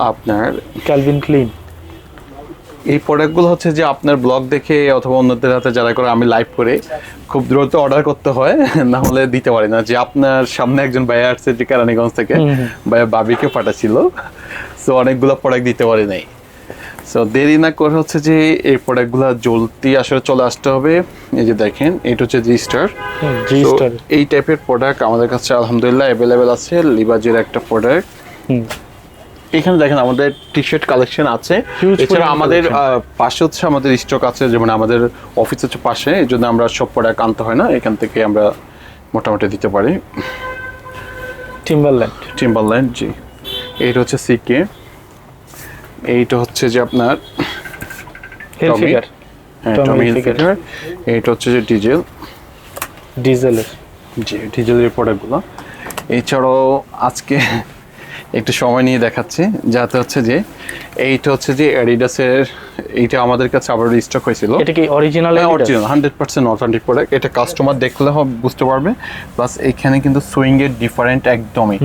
আপনার ক্যালভিন ক্লিন। এই প্রোডাক্টগুলো হচ্ছে যে আপনার ব্লগ দেখে অথবা অন্যদের হাতে যারা করে আমি লাইভ করে খুব দ্রুত অর্ডার করতে হয়, না হলে দিতে পারি না। যে আপনার সামনে একজন ভাইয়া আসছে যে কেরানীগঞ্জ থেকে, ভাইয়া বাবিকে পাঠাচ্ছিল, সো অনেকগুলো প্রোডাক্ট দিতে পারি নাই। সো দেরি না করে হচ্ছে যে এই প্রোডাক্টগুলো জলদি আসলে চলে আসতে হবে। এই যে দেখেন এটা হচ্ছে জি স্টার। এই টাইপের প্রোডাক্ট আমাদের কাছে আলহামদুলিল্লাহ অ্যাভেলেবেল আছে। লিবাজের একটা প্রোডাক্ট। এখানে দেখেন আমাদের টি শার্ট কালেকশন আছে। এছাড়া আমাদের পাশে হচ্ছে আমাদের স্টক আছে, যেমন আমাদের অফিস হচ্ছে পাশে, এই জন্য আমরা সব প্রোডাক্ট আনতে হয় না, এখান থেকে আমরা মোটামুটি দিতে পারি। টিম্বারল্যান্ড, জি। এইটা হচ্ছে সিকে, এইটা হচ্ছে যে আপনার টমি হিলফিগার, এইটা হচ্ছে যে ডিজেলের, জি ডিজেলের প্রোডাক্টগুলো। এছাড়াও আজকে একটু সময় নিয়ে দেখাচ্ছি, যাতে হচ্ছে যে এইটা হচ্ছে যে অ্যাডিডাসের, এইটা আমাদের কাছে আবার রিস্টক হয়েছিল। এটা কি অরিজিনাল? Original 100% authentic product. এটা কাস্টমার দেখলে বুঝতে পারবে। প্লাস এখানে কিন্তু সুইং এর ডিফারেন্ট একদমই,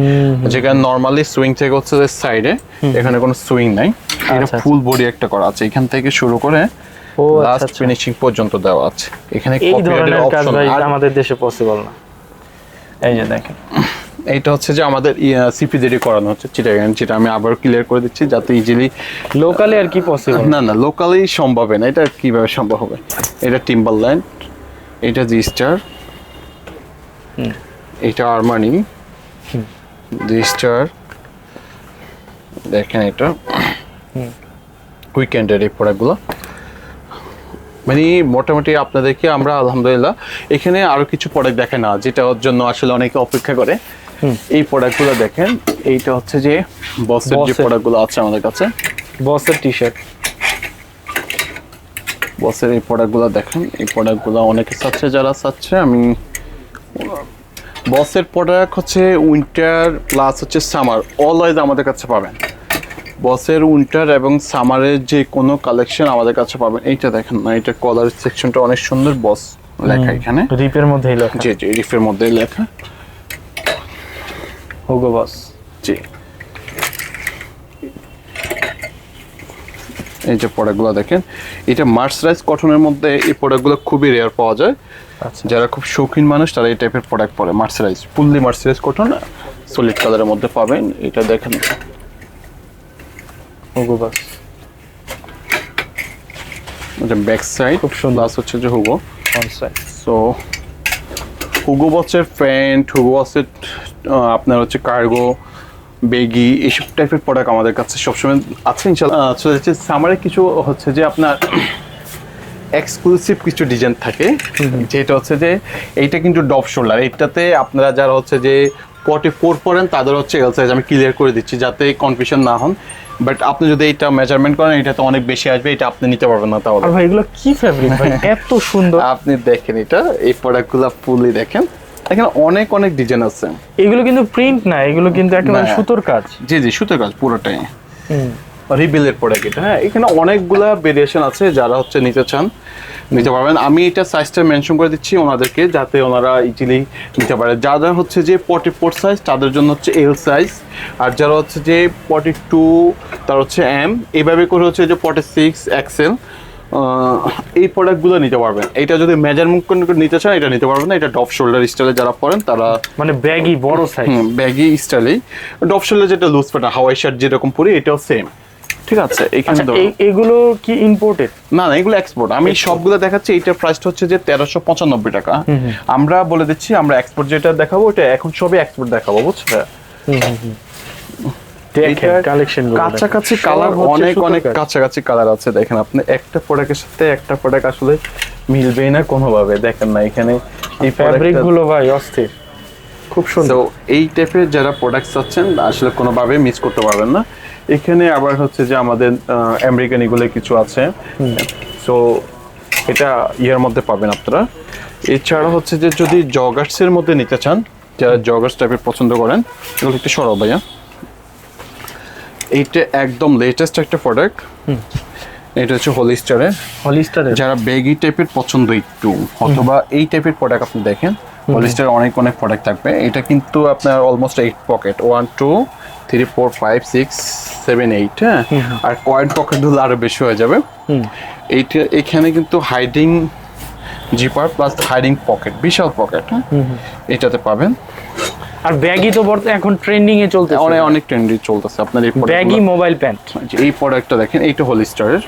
যেখানে নরমালি সুইং থেকে হচ্ছে যে সাইডে, এখানে কোনো সুইং নাই। এটা ফুল বডি একটা করা আছে, এখান থেকে শুরু করে লাস্ট ফিনিশিং পর্যন্ত দেওয়া আছে। এখানে এই ধরনের কাজ ভাই আমাদের দেশে পসিবল না। এই যে দেখেন, এইটা হচ্ছে যে আমাদের সিপিজেডি করানো হচ্ছে চিটাগাং, যেটা আমি আবার ক্লিয়ার করে দিচ্ছি যাতে ইজিলি। লোকালি আর কি পসিবল না না, লোকালি সম্ভব না। এটা কিভাবে সম্ভব হবে? এটা টিম্বারল্যান্ড, এটা জি স্টার, এটা আরমানি, জি স্টার, দেখেন এটা উইকেন্ডের এই প্রোডাক্টগুলো। মানে মোটামুটি আপনাদেরকে আমরা আলহামদুলিল্লাহ এখানে আরো কিছু প্রোডাক্ট দেখে না, যেটার জন্য আসলে অনেকে অপেক্ষা করে। এই প্রোডাক্টগুলো দেখেন, এইটা হচ্ছে যে বসের যে প্রোডাক্টগুলো আছে আমাদের কাছে, বসের টি শার্ট, বসের এই প্রোডাক্টগুলো দেখেন। এই প্রোডাক্টগুলো অনেকে চাচ্ছে, যারা চাচ্ছে আমি বসের প্রোডাক্ট হচ্ছে উইন্টার প্লাস হচ্ছে সামার অলওয়েজ আমাদের কাছে পাবেন। বসের উইন্টার এবং সামারের যে কোনো কালেকশন আমাদের কাছে পাবেন। এইটা দেখেন না, এটা কলার সেকশনটা অনেক সুন্দর, বস লেখা এখানে, রিপের মধ্যেই লেখা। জি জি, রিফের মধ্যেই লেখা হুগো বস। জি, এই যে প্রোডাক্টগুলো দেখেন, এটা মার্সারাইজ কটনের মধ্যে এই প্রোডাক্টগুলো খুবই রেয়ার পাওয়া যায়। যারা খুব শৌখিন মানুষ তারা এই টাইপের প্রোডাক্ট পরে। Mercerise, fully mercerise cotton, solid কালারের মধ্যে পাবেন। এটা দেখেন হুগো বস, এটা ব্যাক সাইড খুব সুন্দর। প্লাস হচ্ছে যে Hugo front side. So Hugo বসের প্যান্ট, হুগো বসের আপনার হচ্ছে কার্গো, বেগি, এইসব টাইপের প্রোডাক্ট আমাদের কাছে সবসময় আছে ইনশাল্লাহ। চলে যাচ্ছে সামারে কিছু হচ্ছে যে আপনার এক্সক্লুসিভ কিছু ডিজাইন থাকে, যেটা হচ্ছে যে এইটা কিন্তু ডপ শোল্ডার। এইটাতে আপনারা যারা হচ্ছে যে 44 পরেন তাদের হচ্ছে এল সাইজ আমি ক্লিয়ার করে দিচ্ছি যাতে কনফিউশন না হন। বাট আপনি যদি এটা মেজারমেন্ট করেন, এটা তো অনেক বেশি আসবে, এটা আপনি নিতে পারবেন না। তাহলে আর ভাই এগুলো কি ফেব্রিক ভাই, এত সুন্দর! আপনি দেখেন এটা, এই প্রোডাক্টগুলো ফুললি দেখেন, এখানে অনেক অনেক ডিজাইন আছে। এগুলো কিন্তু প্রিন্ট না, এগুলো কিন্তু একেবারে সুতোর কাজ। জি জি, সুতোর কাজ পুরোটাই। রিবিলের প্রোডাক্ট এটা। হ্যাঁ, এখানে অনেকগুলা ভেরিয়েশন আছে, যারা হচ্ছে নিতে চান নিতে পারবেন। আমি এটা সাইজটা মেনশন করে দিচ্ছি ওনাদেরকে, যাতে ওনারা ইজিলি নিতে পারে। যারা হচ্ছে যে 44 সাইজ তাদের জন্য হচ্ছে এল সাইজ, আর যারা হচ্ছে যে 42 তার হচ্ছে এম, এইভাবে করে হচ্ছে যে 46 এক্সেল, এই প্রোডাক্টগুলো নিতে পারবেন। এটা যদি মেজারমেন্ট করে নিতে চান এটা নিতে পারবেন না। এটা ডপ শোল্ডার স্টাইলে যারা পরেন তারা, মানে ব্যাগি বড় সাইজ, ব্যাগি স্টাইলেই ডপ শোল্ডার, যেটা লুজ প্যাটার্ন হাওয়াই শার্ট যেরকম পরি, এটাও সেম। ঠিক আছে, এখানে এগুলো কি ইম্পোর্টেড? না না, এগুলো এক্সপোর্ট। আমি সবগুলো দেখাচ্ছি। এইটার প্রাইসটা হচ্ছে যে 1395 টাকা। আমরা বলে দিচ্ছি, আমরা এক্সপোর্ট যেটা দেখাবো এটা এখন সবই এক্সপোর্ট দেখাবো, বুঝছো? কাছাকাছি কালার, অনেক অনেক কাছাকাছি কালার আছে। দেখেন আপনি একটা প্রোডাক্টের সাথে একটা প্রোডাক্ট আসলে মিলবেই না কোনোভাবে। দেখেন না এখানে এই ফ্যাব্রিক গুলো ভাই অস্থির, খুব সুন্দর। এই টাইপের যারা প্রোডাক্ট চাচ্ছেন আসলে কোনোভাবে মিস করতে পারবেন না। এখানে আবার হচ্ছে যে আমাদের আমেরিকান এগুলো কিছু আছে, সো এটা ইয়ের মধ্যে পাবেন আপনারা। এছাড়া হচ্ছে যে যদি জগার্সের মধ্যে নিতে চান, যারা জগার্স টাইপের পছন্দ করেন, এগুলো একটু সরাও ভাইয়া। এইটা একদম লেটেস্ট একটা প্রোডাক্ট। এটা হচ্ছে হলিস্টারের। যারা বেগি টাইপের পছন্দ একটু, অথবা এই টাইপের প্রোডাক্ট আপনি দেখেন, হলিস্টার অনেক অনেক প্রোডাক্ট থাকবে। এটা কিন্তু আপনার অলমোস্ট 8 পকেট, 1 2 3 4 5 6 7 8, হ্যাঁ, আর কয়েন পকেট গুলো আরো বেশি হয়ে যাবে। এইটা এখানে কিন্তু hiding zipper plus hiding pocket, বিশাল পকেট, হ্যাঁ, এটাতে পাবেন। আর ব্যাগি তো বর্তমানে এখন ট্রেন্ডিং এ চলতেছে, অনেক অনেক ট্রেন্ডি চলতেছে আপনার এই ব্যাগি মোবাইল প্যান্ট। এই প্রোডাক্টটা দেখেন, এইটা হলিস্টারের।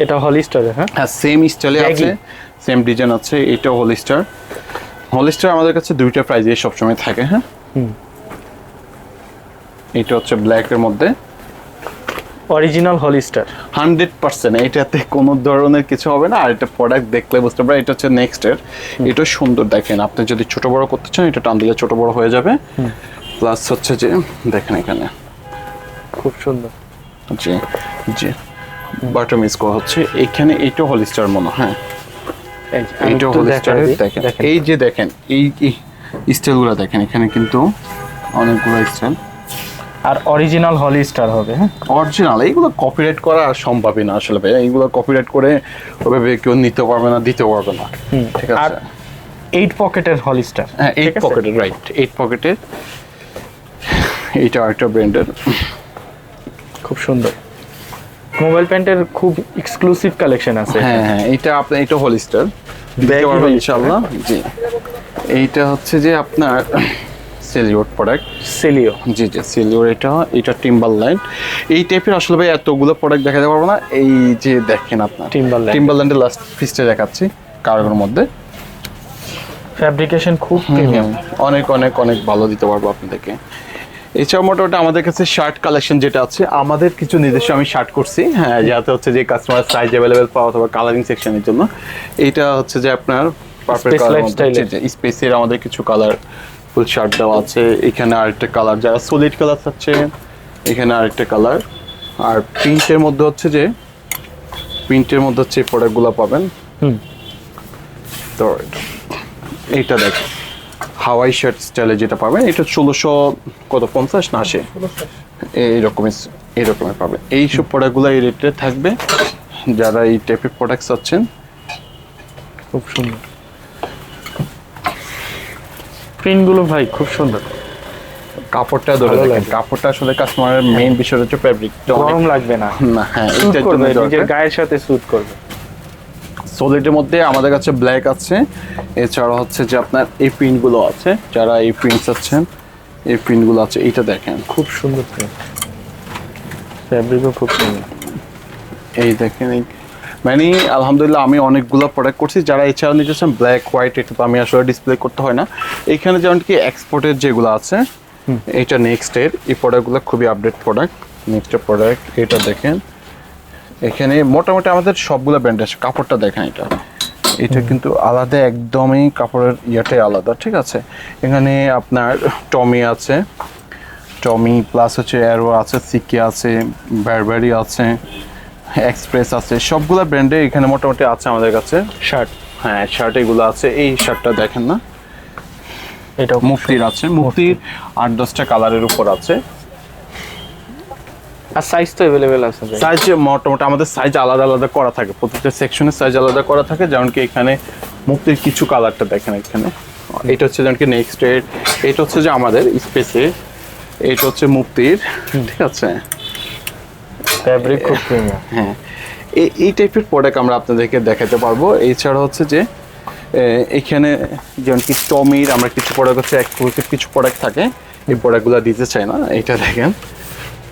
এটা হলিস্টারের, হ্যাঁ, সেম স্টাইলে আছে, সেম ডিজাইন আছে। এটা হলিস্টার। হলিস্টার আমাদের কাছে দুইটা প্রাইজে সবসময় থাকে, হ্যাঁ। এটা হচ্ছে ব্ল্যাক এর মধ্যে, অরিজিনাল হলিস্টার 100%। এটাতে কোনো ধরনের কিছু হবে না। আর এটা প্রোডাক্ট দেখলে বুঝতে পারবেন। এটা হচ্ছে নেক্সট এর, এটা সুন্দর। দেখেন আপনি যদি ছোট বড় করতে চান, এটা টান দিলে ছোট বড় হয়ে যাবে। প্লাস হচ্ছে যে দেখেন এখানে খুব সুন্দর, জি জি, বাটন মিস করা হচ্ছে এখানে। এইটা হলিস্টার মনে হয়, এইটা হলিস্টার। দেখেন এই যে দেখেন এই স্টাইলগুলো দেখেন, এখানে কিন্তু অনেকগুলো স্টাইল। আর অরিজিনাল হলিস্টার হবে। হ্যাঁ, অরিজিনাল এইগুলো কপিরাইট করা আর সম্ভবই না আসলে ভাই, এইগুলো কপিরাইট করে ওভাবে কেউ নিতে পারবে না, দিতে পারবে না। ঠিক আর আছে, 8 পকেটের হলিস্টার। হ্যাঁ 8 পকেটের, রাইট 8 পকেটের। এইটা আরেকটা ব্র্যান্ডের, খুব সুন্দর। মোবাইল প্যান্টের খুব এক্সক্লুসিভ কালেকশন আছে। হ্যাঁ হ্যাঁ এইটা আপনার, এটা হলিস্টার দিতে পারবেন ইনশাআল্লাহ। জি, এইটা হচ্ছে যে আপনার সেলিওর প্রোডাক্ট। সেলিও, জি জি সেলিওর। এটা টিম্বারল্যান্ড। এই টাইপের আসলে ভাই এতগুলো প্রোডাক্ট দেখাতে পারবো না। এই যে দেখেন আপনার টিম্বারল্যান্ডের লাস্ট পিসটা দেখাচ্ছি কার্গোর মধ্যে। ফ্যাব্রিকেশন খুব প্রিমিয়াম, অনেক অনেক অনেক ভালো দিতে পারবো আপনাদেরকে। এছাড়াও মোটামুটি আমাদের কাছে শার্ট কালেকশন যেটা আছে, আমাদের কিছু নিজস্ব আমি শার্ট করছি, হ্যাঁ, যাতে হচ্ছে যে কাস্টমার সাইজ অ্যাভেলেবেল পাওয়া অথবা কালারিং সেকশনের জন্য। এইটা হচ্ছে যে আপনার পারফেক্ট স্পেসের আমাদের কিছু কালার ফুল শার্ট দেওয়া আছে। এখানে আরেকটা কালার, যারা সলিড কালার চাচ্ছে এখানে আরেকটা কালার। আর প্রিন্টের মধ্যে হচ্ছে যে এই প্রোডাক্টগুলো পাবেন। তো এইটা দেখ হাওয়াই শার্ট স্টাইলে যেটা পাবেন, এটা 1650 না 80 এইরকমের পাবেন। এইসব প্রোডাক্টগুলো এই রেটে থাকবে। যারা এই টাইপের প্রোডাক্ট চাচ্ছেন, খুব সুন্দর প্রিন্টগুলো ভাই, খুব সুন্দর। কাপড়টা ধরে দেখেন, কাপড়টা আসলে কাস্টমারের মেইন বিষয় হচ্ছে ফ্যাব্রিক, গরম লাগবে না। না হ্যাঁ, স্যুট করবে, নিজের গায়ের সাথে স্যুট করবে। সলিডের মধ্যে আমাদের কাছে ব্ল্যাক আছে, এছাড়া হচ্ছে যে আপনার এই প্রিন্টগুলো আছে, যারা এই প্রিন্ট চাচ্ছেন এই প্রিন্টগুলো আছে। এইটা দেখেন খুব সুন্দর প্রিন্ট, ফ্যাব্রিকও খুব সুন্দর। এই দেখেন, এই মানে আলহামদুলিল্লাহ আমি অনেকগুলো প্রোডাক্ট করছি। যারা এছাড়াও নিতেছেন ব্ল্যাক হোয়াইট, এটা তো আমি আসলে ডিসপ্লে করতে হয় না। এখানে যেমন কি এক্সপোর্টের যেগুলো আছে, এটা নেক্সটের এই প্রোডাক্টগুলো খুবই আপডেট প্রোডাক্ট। নেক্সটের প্রোডাক্ট এটা দেখেন, এখানে মোটামুটি আমাদের সবগুলো ব্র্যান্ড আছে। কাপড়টা দেখেন, এটা কিন্তু আলাদা, একদমই কাপড়ের ইয়েটাই আলাদা। ঠিক আছে, এখানে আপনার টমি আছে, টমি প্লাস হচ্ছে অ্যারো আছে, সিকি আছে, বারবারি আছে, এক্সপ্রেস আছে, সবগুলো ব্র্যান্ডে এখানে মোটামুটি আছে আমাদের কাছে শার্ট। হ্যাঁ শার্ট এগুলো আছে। এই শার্টটা দেখেন না, এটা মুক্তির আছে, মুক্তির 8-10টা কালারের উপর আছে। আর সাইজ তো अवेलेबल আছে। সাইজ মোটামুটি আমাদের সাইজ আলাদা আলাদা করা থাকে, প্রত্যেকটা সেকশনের সাইজ আলাদা করা থাকে। যেমন কি এখানে মুক্তির কিছু কালারটা দেখেন এখানে, এটা হচ্ছে যেমন কি নেক্সট এর, এটা হচ্ছে যে আমাদের স্পেসে, এটা হচ্ছে মুক্তির। ঠিক আছে, ফ্যাব্রিক খুব প্রিমিয়াম। হ্যাঁ এই টাইপের প্রোডাক্ট আমরা আপনাদেরকে দেখাতে পারবো। এছাড়া হচ্ছে যে এখানে যেমন কি টমির আমরা কিছু প্রোডাক্ট হচ্ছে এক্সক্লুসিভ কিছু প্রোডাক্ট থাকে, এই প্রোডাক্টগুলো দিতে চাই না। এইটা দেখেন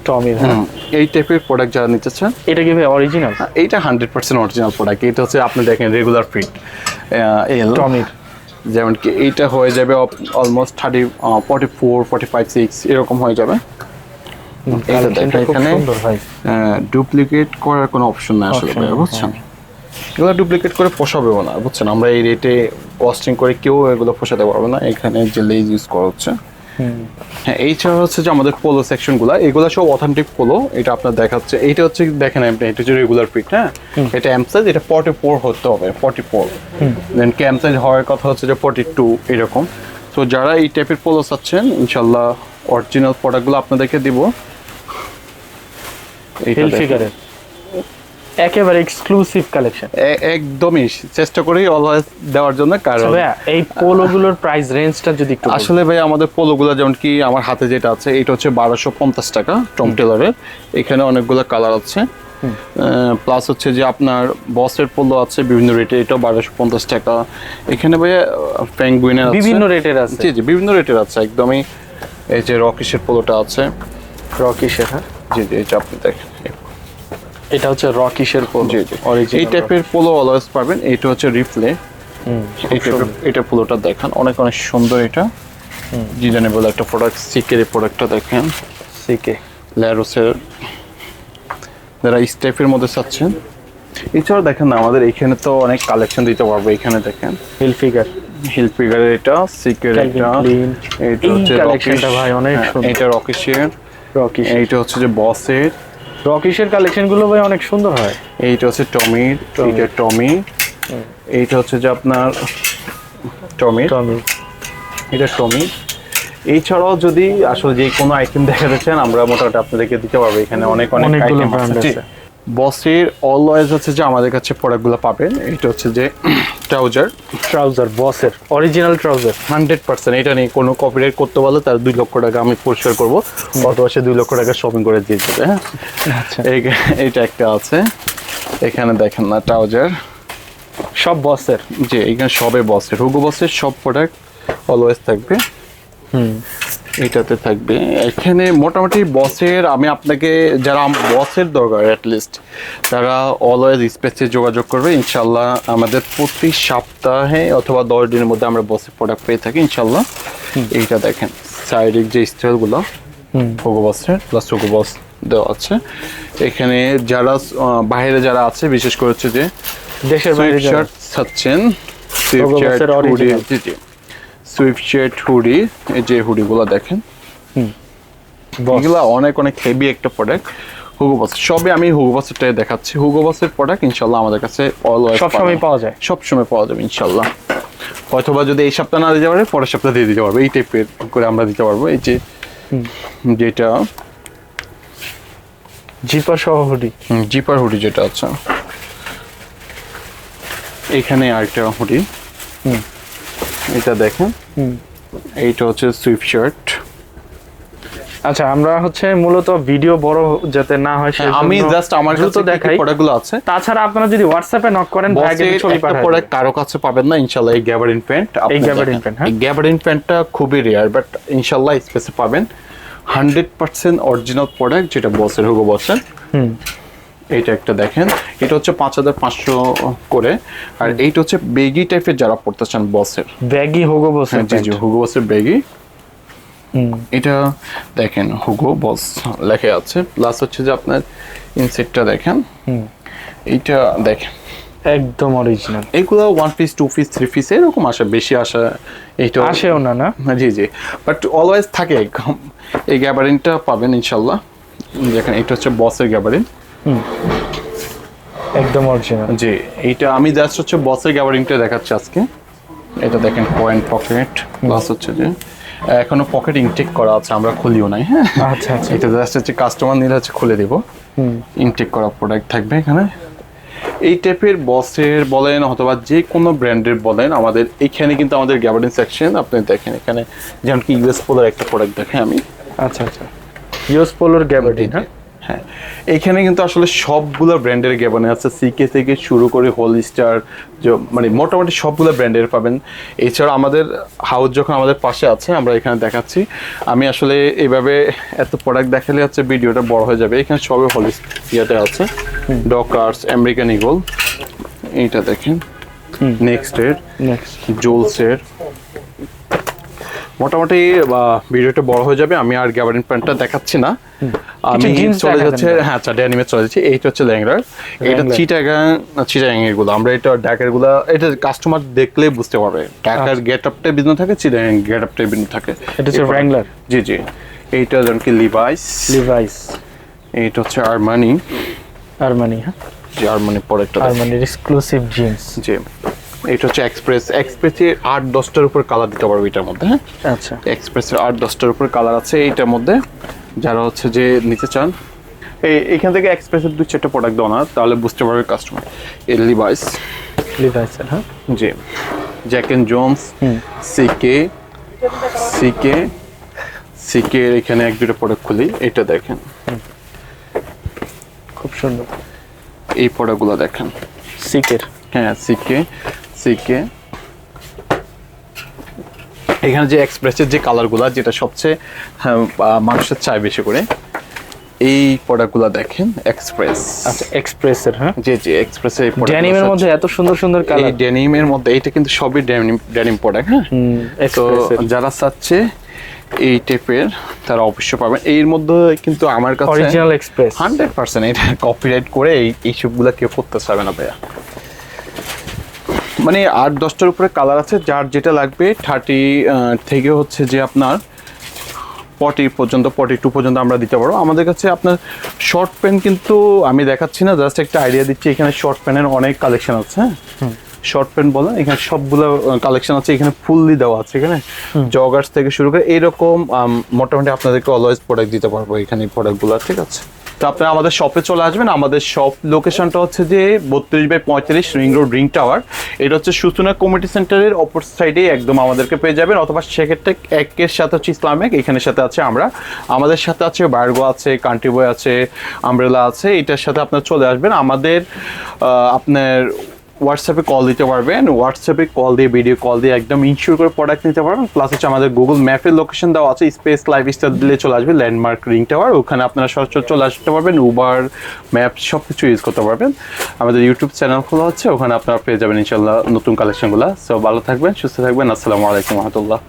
টমির, এই টাইপের প্রোডাক্ট যারা নিতে চান। এটা কি ভাই অরিজিনাল? এইটা 100% অরিজিনাল প্রোডাক্ট। এটা হচ্ছে আপনি দেখেন রেগুলার ফিট এল টমির, যেমন কি এইটা হয়ে যাবে অলমোস্ট 44, 45, 6 এরকম হয়ে যাবে। এটা দেখেন এখানে ডুপ্লিকেট করার কোনো অপশন না আসলে ভাই, বুঝছেন? এগুলো ডুপ্লিকেট করে পোষাবেও না, বুঝছেন? আমরা এই রেটে কস্টিং করে কেউ এগুলো পোষাতে পারবে না। এখানে যে লেজ ইউজ করা হচ্ছে। হ্যাঁ এইছাড়া হচ্ছে যে আমাদের পোলো সেকশনগুলো, এগুলো সব অথেন্টিক পোলো। এটা আপনার দেখাচ্ছে, এইটা হচ্ছে দেখেন আপনি, এটা হচ্ছে রেগুলার ফিট। হ্যাঁ এটা এম সাইজ, এটা 44 হতে হবে, 44। দেন ক্যাম সাইজ হওয়ার কথা হচ্ছে যে 42 এরকম। তো যারা এই টাইপের পোলো চাচ্ছেন, ইনশাল্লাহ অরিজিনাল প্রোডাক্টগুলো আপনাদেরকে দিব। হিল ফিগারের একেবারে এক্সক্লুসিভ কালেকশন, একদমই চেষ্টা করি অলওয়েজ দেওয়ার জন্য। কারণ এই পোলোগুলোর প্রাইস রেঞ্জটা যদি একটু আসলে ভাই আমাদের পোলোগুলো যেমন কি আমার হাতে যেটা আছে, এটা হচ্ছে 1250 টাকা টম টেলরের। এখানে অনেকগুলো কালার আছে, প্লাস হচ্ছে যে আপনার বসের পোলো আছে বিভিন্ন রেটে, এটাও 1250 টাকা। এখানে ভাই পেঙ্গুইনের আছে বিভিন্ন রেটের আছে। জি জি বিভিন্ন রেটের আছে একদমই। এই যে রকিশের পোলোটা আছে, রকিশের, হ্যাঁ জি জি এটা আপনি দেখেন, এটা হচ্ছে রকিশের পোলো। জি জি এই টাইপের পোলো অলওয়েজ পাবেন। এটা হচ্ছে রিফ্লে, এটা পোলোটা দেখেন অনেক অনেক সুন্দর। এটা ডিজাইনেবল একটা প্রোডাক্ট। সিকের এই প্রোডাক্টটা দেখেন, সিকে ল্যারোসের, যারা এই টাইপের মধ্যে চাচ্ছেন। এছাড়াও দেখেন না আমাদের এখানে তো অনেক কালেকশন দিতে পারবো। এখানে দেখেন হিল ফিগারের এটা, সিকের এটা, এটা হচ্ছে কালেকশনটা ভাই অনেক সুন্দর। এটা রকিশের, এইটা হচ্ছে যে বসের। রকিশের কালেকশন গুলো ভাই অনেক সুন্দর হয়। এইটা হচ্ছে টমির, এটা টমি, এইটা হচ্ছে যে আপনার টমি, টমি, এটা টমি। এছাড়াও যদি আসলে যে কোনো আইটেম দেখাতে চান আমরা মোটামুটি আপনাদেরকে দিতে পারবো, এখানে অনেক অনেকগুলো আইটেম brand আছে। আছে। বসের অলওয়েজ হচ্ছে যে আমাদের কাছে প্রোডাক্টগুলো পাবেন। এটা হচ্ছে যে ট্রাউজার বসের অরিজিনাল ট্রাউজার 100%, এটা নিয়ে কোনো কপিরাইট করতে পারলে তার 2 লক্ষ টাকা আমি পরিষ্কার করবো, অথবা সে 2 লক্ষ টাকা শপিং করে দিয়ে দেবে। হ্যাঁ, আচ্ছা এইটা একটা আছে, এখানে দেখেন না ট্রাউজার, সব বসের। যে এখানে সবে বসের, হুগো বসের সব প্রোডাক্ট অলওয়েজ থাকবে। এটাতে থাকবে এখানে মোটামুটি বসের, আমি আপনাকে যারা বসের দরকার অ্যাটলিস্ট তারা অলওয়েজ স্পেসে যোগাযোগ করবে ইনশাল্লাহ। আমাদের প্রতি সপ্তাহে অথবা 10 দিনের মধ্যে আমরা বসের প্রোডাক্ট পেয়ে থাকি ইনশাল্লাহ। এইটা দেখেন সাইডের যে স্টাইলগুলো হুগো বসের প্লাস হুগো বস দেওয়া আছে। এখানে যারা বাইরে যারা আছে, বিশেষ করে হচ্ছে যে দেশের বাইরে সুইফট চাচ্ছেন, Hugo Boss এর original। সুইফট হুডি, এই যে হুডিগুলো দেখেন, এগুলো অনেক অনেক হেভি একটা প্রোডাক্ট। হুগো বস সবে আমি হুগো বসেরটাই দেখাচ্ছি। হুগো বসের প্রোডাক্ট ইনশাল্লাহ আমাদের কাছে অলওয়েজ সবসময় পাওয়া যায়। সবসময় পাওয়া যাবে ইনশাল্লাহ। অথবা যদি এই সপ্তাহ না দিতে পারে পরের সপ্তাহ দিয়ে দিতে পারবো, এই টাইপের করে আমরা দিতে পারবো। এই যে যেটা জিপার সহ হুডি, জিপার হুডি যেটা আছে, এখানে আরেকটা হুডি, এটা দেখেন, এইটা হচ্ছে সুইফট শার্ট। আচ্ছা আমরা হচ্ছে মূলত ভিডিও বড় যাতে না হয় সেজন্য আমি জাস্ট আমার দ্রুত কাছে দেখাই। প্রোডাক্টগুলো আছে। তাছাড়া আপনারা যদি হোয়াটসঅ্যাপে নক করেন ব্যাগের বসের ছবি একটা পাঠাবেন। প্রোডাক্ট কারো কাছে পাবেন না ইনশাআল্লাহ, এই গ্যাবারিন প্যান্ট। এই গ্যাবারিন প্যান্ট, হ্যাঁ এই গ্যাবারিন প্যান্টটা খুবই রেয়ার, বাট ইনশাআল্লাহ স্পেসে পাবেন। 100% অরিজিনাল প্রোডাক্ট, যেটা বসের হুগো বসের। এইটা একটা দেখেন, এটা হচ্ছে 5500 করে, আর এইটা হচ্ছে বেগি টাইপের যারা পড়তে চান বসের। ব্যাগি হুগো বসের জি জি, হুগো বসের বেগি। এটা দেখেন হুগো বস লেখা আছে, প্লাস হচ্ছে যে আপনার ইনসেটটা দেখেন, এইটা দেখেন একদম অরিজিনাল। এইগুলো 1 পিস 2 পিস 3 পিস এরকম আসে, বেশি আসে এইটা আসেও না না। জি জি, বাট অলওয়েজ থাকে। এই গ্যাবারিনটা পাবেন ইনশাল্লাহ। দেখেন এটা হচ্ছে বসের গ্যাবারিন, একদম অরিজিনাল। জি এইটা আমি জাস্ট হচ্ছে বসের গ্যাবারিনটা দেখাচ্ছি আজকে। এটা দেখেন পয়েন্ট পকেট, প্লাস হচ্ছে যে এখনো পকেট ইনটেক করা আছে, আমরা খুলিও নাই। হ্যাঁ আচ্ছা আচ্ছা, এটা জাস্ট হচ্ছে কাস্টমার নিলে হচ্ছে খুলে দিব। ইনটেক করা প্রোডাক্ট থাকবে এখানে। এই টাইপের বসের বলেন অথবা যে কোনো ব্র্যান্ডের বলেন, আমাদের এখানে কিন্তু আমাদের গ্যাবারিন সেকশন আপনি দেখেন, এখানে যেমন কি ইউএস পোলোর একটা প্রোডাক্ট দেখেন আমি। আচ্ছা আচ্ছা, ইউএস পোলোর গ্যাবারিন। হ্যাঁ হ্যাঁ, এখানে কিন্তু আসলে সবগুলো ব্র্যান্ডের গ্যাবারিন আছে, সিকে থেকে শুরু করে হোলস্টার, মানে মোটামুটি সবগুলো ব্র্যান্ডের পাবেন। এছাড়া আমাদের হাউস যখন আমাদের পাশে আছে, আমরা এখানে দেখাচ্ছি। আমি আসলে এইভাবে এত প্রোডাক্ট দেখালে হচ্ছে ভিডিওটা বড় হয়ে যাবে। এখানে সবই হোলস্টার আছে, ডকার্স, আমেরিকান ইগল, এইটা দেখেন নেক্সটের, জুলসের। মোটামুটি ভিডিওটা বড় হয়ে যাবে, আমি আর গ্যাবারিন প্যান্টটা দেখাচ্ছি না। আমি চলে যাচ্ছে, হ্যাঁ আচ্ছা ড্যানিমে চলে যাচ্ছি। এইটা হচ্ছে ল্যাংরার, এটা চিটাগাং এর গুলো। আমরা এটা ঢাকার গুলা, এটা কাস্টমার দেখলে বুঝতে পারবে। ঢাকার গেট আপটা ভিন্ন থাকে, চিটাগাং গেট আপটা ভিন্ন থাকে। এটা হচ্ছে র্যাঙ্গলার। জি জি, এইটা যেমন কি লিভাইস, এইটা হচ্ছে আরমানি। হ্যাঁ যে আরমানি প্রোডাক্টটা, আরমানির এক্সক্লুসিভ জিন্স। জি এটা হচ্ছে এক্সপ্রেসের 8-10টার উপর কালার দিতে পারবো এটার মধ্যে। হ্যাঁ আচ্ছা, এক্সপ্রেসের 8-10টার উপর কালার আছে এইটার মধ্যে। যারা হচ্ছে যে নিতে চান, এইখান থেকে এক্সপ্রেসের 2-4টা প্রোডাক্ট দাও না, তাহলে বুঝতে পারবে কাস্টমার। এই লিভাইসের, হ্যাঁ জি, জ্যাক এন্ড জোন্স, সিকে এখানে 1-2টা প্রোডাক্ট খুলি। এটা দেখেন খুব সুন্দর, এই প্রোডাক্টগুলো দেখেন সিকের। হ্যাঁ সিকে এখানে যে এক্সপ্রেসের যে কালারগুলো, যেটা সবচেয়ে মানুষের চাই বেশি করে, এই প্রোডাক্টগুলো দেখেন এক্সপ্রেস। আচ্ছা এক্সপ্রেসের, হ্যাঁ জি জি, এক্সপ্রেসের ডেনিমের মধ্যে এত সুন্দর সুন্দর এই কালার। ডেনিমের মধ্যে এইটা কিন্তু সবই ডেনিম প্রোডাক্ট। হ্যাঁ তো যারা চাচ্ছে এই টাইপের তারা অবশ্যই পাবেন। এর মধ্যে কিন্তু আমার কাছে অরিজিনাল এক্সপ্রেস 100% এটা কপিরাইট করে এই সবগুলো কেউ করতে চাবে না ভাইয়া। মানে 8-10টার উপরে কালার আছে, যার যেটা লাগবে 30 থেকে হচ্ছে যে আপনার 40 পর্যন্ত, 42 পর্যন্ত আমরা দিতে পারবো। আমাদের কাছে আপনার শর্ট প্যান্ট কিন্তু আমি দেখাচ্ছি না, জাস্ট একটা আইডিয়া দিচ্ছি। এখানে শর্ট প্যান্টের অনেক কালেকশন আছে। হ্যাঁ শর্ট প্যান্ট বলেন, এখানে সবগুলো কালেকশন আছে, এখানে ফুললি দেওয়া আছে, এখানে জগার্স থেকে শুরু করে এইরকম মোটামুটি আপনাদেরকে অলওয়েজ প্রোডাক্ট দিতে পারবো এখানে প্রোডাক্টগুলো, ঠিক আছে। তো আপনারা আমাদের শপে চলে আসবেন। আমাদের শপ লোকেশনটা হচ্ছে যে 32/45 রিং রোড, রিং টাওয়ার। এটা হচ্ছে সুসুনা কমিউনিটি সেন্টারের অপর সাইডে একদম আমাদেরকে পেয়ে যাবেন, অথবা সেক্ষেত্রে একের সাথে হচ্ছে ইসলামিক, এখানের সাথে আছে আমরা, আমাদের সাথে আছে বার্গো আছে, কান্ট্রি বয় আছে, আমব্রেলা আছে। এটার সাথে আপনার চলে আসবেন। আমাদের আপনার হোয়াটসঅ্যাপে কল দিতে পারবেন, হোয়াটসঅ্যাপে কল দিয়ে ভিডিও কল দিয়ে একদম ইনশিওর করে প্রোডাক্ট নিতে পারবেন। প্লাস হচ্ছে আমাদের গুগল ম্যাপের লোকেশন দেওয়া আছে, স্পেস লাইফস্টাইল দিলে চলে আসবে ল্যান্ডমার্ক রিং টাওয়ার, ওখানে আপনারা সরাসরি চলে আসতে পারবেন, উবার ম্যাপ সব কিছু ইউজ করতে পারবেন। আমাদের ইউটিউব চ্যানেল খোলা হচ্ছে, ওখানে আপনারা পেয়ে যাবেন ইনশাল্লাহ নতুন কালেকশনগুলো। সো ভালো থাকবেন, সুস্থ থাকবেন, আসসালামু আলাইকুম রহমতুল্লাহ।